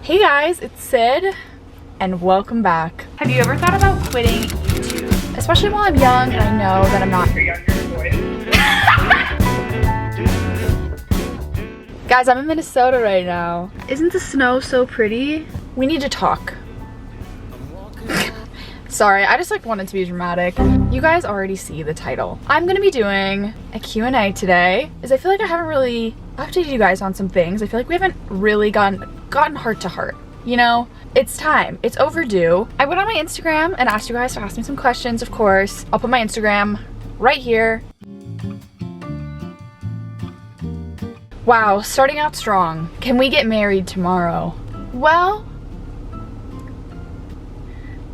Hey guys, it's Sid, and welcome back. Have you ever thought about quitting YouTube? Especially while I'm young and I know that I'm not for younger boys. Guys, I'm in Minnesota right now. Isn't the snow so pretty? We need to talk. Sorry, I just wanted to be dramatic. You guys already see the title. I'm gonna be doing a Q&A today, as I feel like I haven't really updated you guys on some things. I feel like we haven't really gotten heart to heart. You know, it's time. It's overdue. I went on my Instagram and asked you guys to ask me some questions, of course. I'll put my Instagram right here. Wow, starting out strong. Can we get married tomorrow? Well,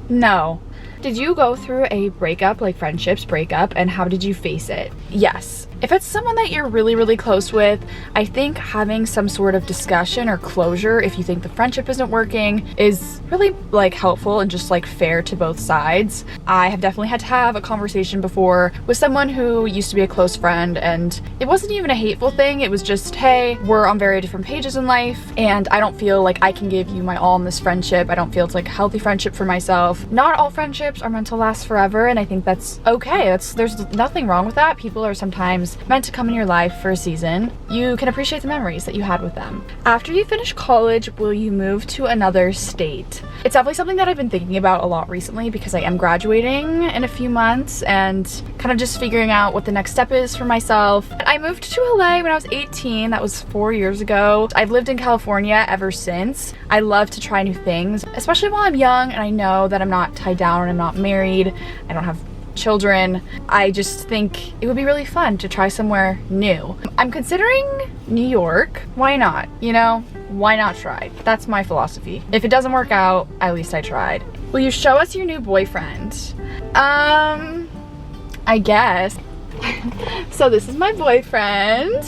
no. Did you go through a breakup, like friendships breakup, and how did you face it? Yes. If it's someone that you're really close with, I think having some sort of discussion or closure if you think the friendship isn't working is really helpful and just fair to both sides. I have definitely had to have a conversation before with someone who used to be a close friend, and it wasn't even a hateful thing. It was just, hey, we're on very different pages in life and I don't feel like I can give you my all in this friendship. I don't feel it's a healthy friendship for myself. Not all friendships are meant to last forever, and I think that's okay. There's nothing wrong with that. People are sometimes meant to come in your life for a season. You can appreciate the memories that you had with them. After you finish college, will you move to another state? It's definitely something that I've been thinking about a lot recently because I am graduating in a few months and kind of just figuring out what the next step is for myself. I moved to LA when I was 18. That was 4 years ago. I've lived in California ever since. I love to try new things, especially while I'm young and I know that I'm not tied down and I'm not married. I don't have children. I just think it would be really fun to try somewhere new. I'm considering New York. Why not? You know, why not try? That's my philosophy. If it doesn't work out, at least I tried. Will you show us your new boyfriend? I guess. So this is my boyfriend.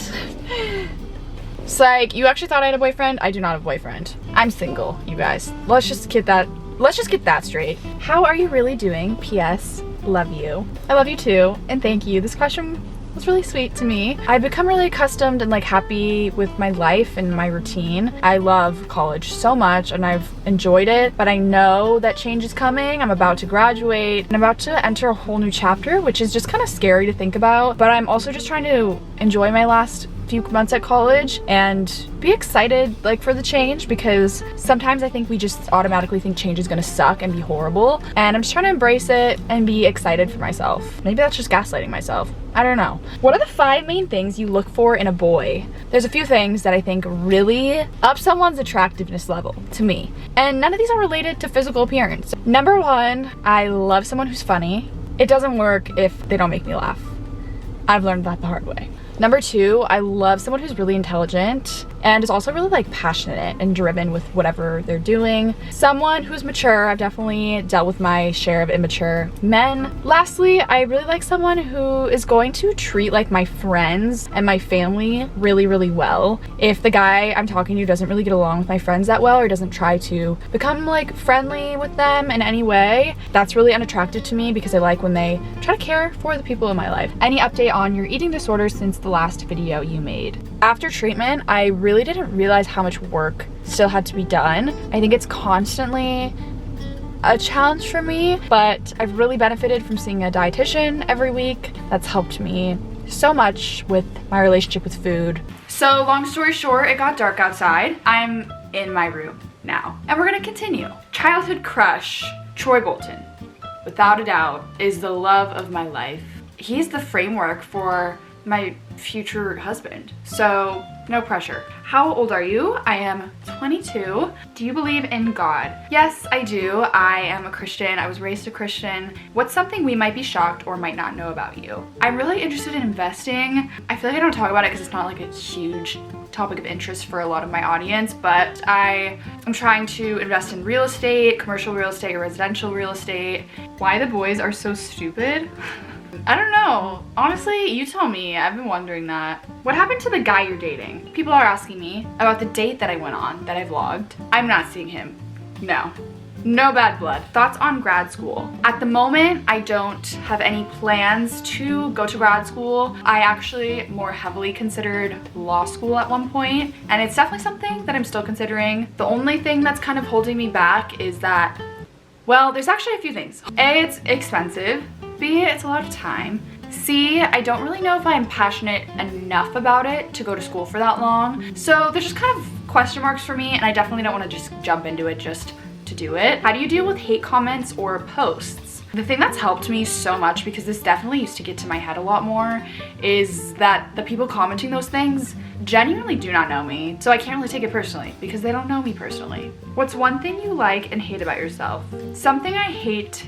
It's you actually thought I had a boyfriend? I do not have a boyfriend. I'm single, you guys. Let's just get that straight. How are you really doing? P.S. Love you. I love you too, and thank you. This question was really sweet to me. I've become really accustomed and happy with my life and my routine. I love college so much and I've enjoyed it, but I know that change is coming. I'm about to graduate and I'm about to enter a whole new chapter, which is just kind of scary to think about, but I'm also just trying to enjoy my last few months at college and be excited for the change, because sometimes I think we just automatically think change is gonna suck and be horrible, and I'm just trying to embrace it and be excited for myself. Maybe that's just gaslighting myself. I don't know. What are the 5 main things you look for in a boy? There's a few things that I think really up someone's attractiveness level to me, and none of these are related to physical appearance. Number 1, I love someone who's funny. It doesn't work if they don't make me laugh. I've learned that the hard way. Number 2, I love someone who's really intelligent and is also really passionate and driven with whatever they're doing. Someone who's mature. I've definitely dealt with my share of immature men. Lastly, I really like someone who is going to treat my friends and my family really well. If the guy I'm talking to doesn't really get along with my friends that well or doesn't try to become friendly with them in any way, that's really unattractive to me, because I like when they try to care for the people in my life. Any update on your eating disorder since the last video you made? After treatment, I really didn't realize how much work still had to be done. I think it's constantly a challenge for me, but I've really benefited from seeing a dietitian every week. That's helped me so much with my relationship with food. So long story short, it got dark outside. I'm in my room now, and we're gonna continue. Childhood crush, Troy Bolton, without a doubt, is the love of my life. He's the framework for my future husband, so no pressure. How old are you? I am 22. Do you believe in God? Yes, I do. I am a Christian. I was raised a Christian. What's something we might be shocked or might not know about you? I'm really interested in investing. I feel like I don't talk about it because it's not a huge topic of interest for a lot of my audience, but I am trying to invest in real estate, commercial real estate, residential real estate. Why the boys are so stupid? I don't know. Honestly, you tell me. I've been wondering that. What happened to the guy you're dating? People are asking me about the date that I went on that I vlogged. I'm not seeing him. No. No bad blood. Thoughts on grad school? At the moment, I don't have any plans to go to grad school. I actually more heavily considered law school at one point, and it's definitely something that I'm still considering. The only thing that's kind of holding me back is that, well, there's actually a few things. A, it's expensive. B, it's a lot of time. C, I don't really know if I'm passionate enough about it to go to school for that long. So there's just kind of question marks for me, and I definitely don't want to just jump into it just to do it. How do you deal with hate comments or posts? The thing that's helped me so much, because this definitely used to get to my head a lot more, is that the people commenting those things genuinely do not know me. So I can't really take it personally because they don't know me personally. What's one thing you like and hate about yourself? Something I hate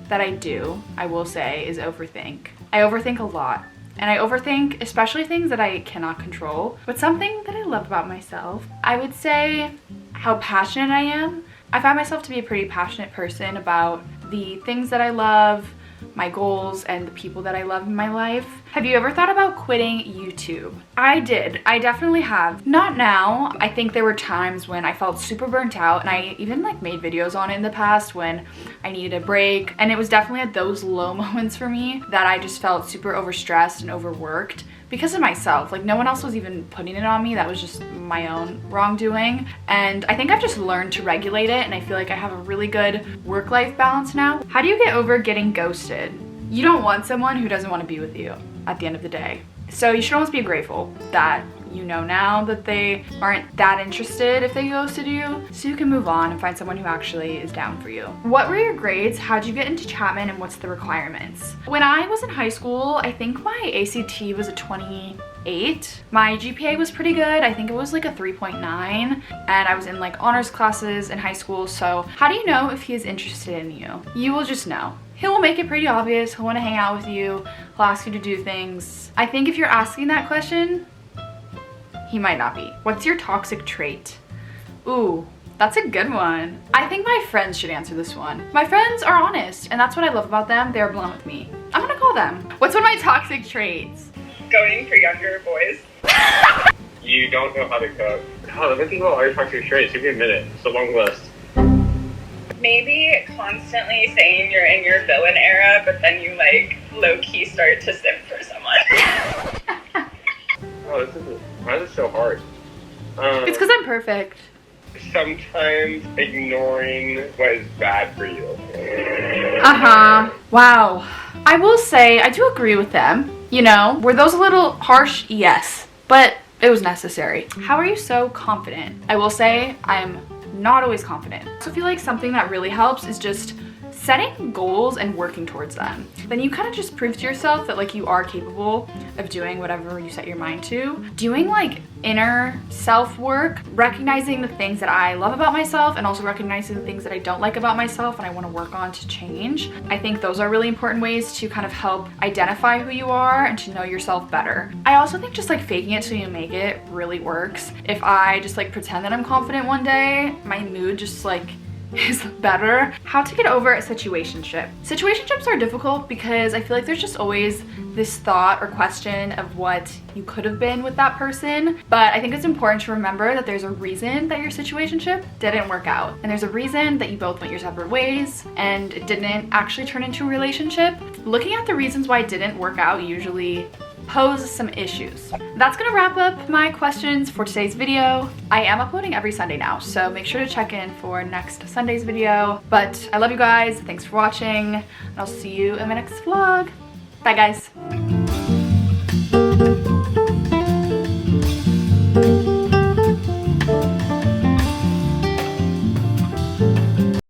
that I do, I will say, is overthink. I overthink a lot. And I overthink especially things that I cannot control. But something that I love about myself, I would say how passionate I am. I find myself to be a pretty passionate person about the things that I love, my goals, and the people that I love in my life. Have you ever thought about quitting YouTube? I did. I definitely have. Not now. I think there were times when I felt super burnt out, and I even made videos on it in the past when I needed a break. And it was definitely at those low moments for me that I just felt super overstressed and overworked because of myself. No one else was even putting it on me. That was just my own wrongdoing. And I think I've just learned to regulate it, and I feel like I have a really good work-life balance now. How do you get over getting ghosted? You don't want someone who doesn't want to be with you at the end of the day. So you should always be grateful that you know now that they aren't that interested if they ghosted you, so you can move on and find someone who actually is down for you. What were your grades? How'd you get into Chapman, and what's the requirements? When I was in high school, I think my ACT was a 28. My GPA was pretty good. I think it was a 3.9, and I was in honors classes in high school. So how do you know if he is interested in you? You will just know. He will make it pretty obvious. He'll want to hang out with you. He'll ask you to do things. I think if you're asking that question, he might not be. What's your toxic trait? Ooh, that's a good one. I think my friends should answer this one. My friends are honest, and that's what I love about them. They're blunt with me. I'm gonna call them. What's one of my toxic traits? Going for younger boys. You don't know how to cook. Oh, let me think about all your toxic traits. Give me a minute. It's a long list. Maybe constantly saying you're in your villain era, but then you low-key start to simp for someone. Oh, why is it so hard? It's because I'm perfect. Sometimes ignoring what is bad for you. Wow. I will say, I do agree with them. Were those a little harsh? Yes. But it was necessary. How are you so confident? I will say, I'm not always confident. So I feel like something that really helps is just setting goals and working towards them. Then you kind of just prove to yourself that you are capable of doing whatever you set your mind to. Doing inner self-work, recognizing the things that I love about myself, and also recognizing the things that I don't like about myself and I want to work on to change. I think those are really important ways to kind of help identify who you are and to know yourself better. I also think just faking it till you make it really works. If I just pretend that I'm confident one day, my mood just is better. How to get over a situationship. Situationships are difficult because I feel like there's just always this thought or question of what you could have been with that person. But I think it's important to remember that there's a reason that your situationship didn't work out. And there's a reason that you both went your separate ways and it didn't actually turn into a relationship. Looking at the reasons why it didn't work out usually pose some issues. That's gonna wrap up my questions for today's video. I am uploading every Sunday now, so make sure to check in for next Sunday's video. But I love you guys, thanks for watching, and I'll see you in my next vlog. Bye guys.